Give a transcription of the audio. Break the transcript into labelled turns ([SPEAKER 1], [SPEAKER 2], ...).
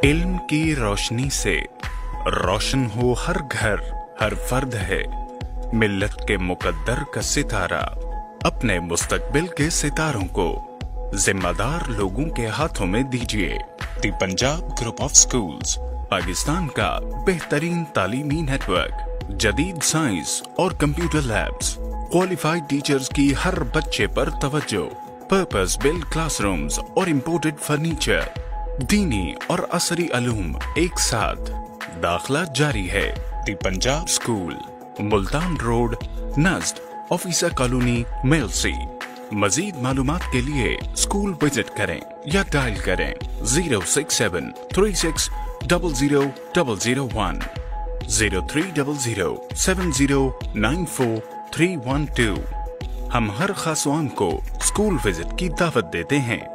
[SPEAKER 1] इल्म की रोशनी से रोशन हो हर घर, हर फर्द है मिल्लत के मुकद्दर का सितारा। अपने मुस्तकबिल के सितारों को जिम्मेदार लोगों के हाथों में दीजिए। The Punjab group of schools, Pakistan का बेहतरीन तालीमी नेटवर्क, जदीद साइंस और कंप्यूटर लैब्स, क्वालिफाइड टीचर्स की हर बच्चे पर तवज्जो, पर्पस बिल्ड क्लासरूम्स और इम्पोर्टेड फर्नीचर, दीनी और असरी अलूम एक साथ। दाखला जारी है। The Punjab school, Multan road, नज़द, ऑफिसर कॉलोनी, मेलसी। मजीद मालूमात के लिए स्कूल विजिट करें या डायल करें 067 36 00 001 0300 7094 312। हम हर खासवान को स्कूल विजिट की दावत देते हैं।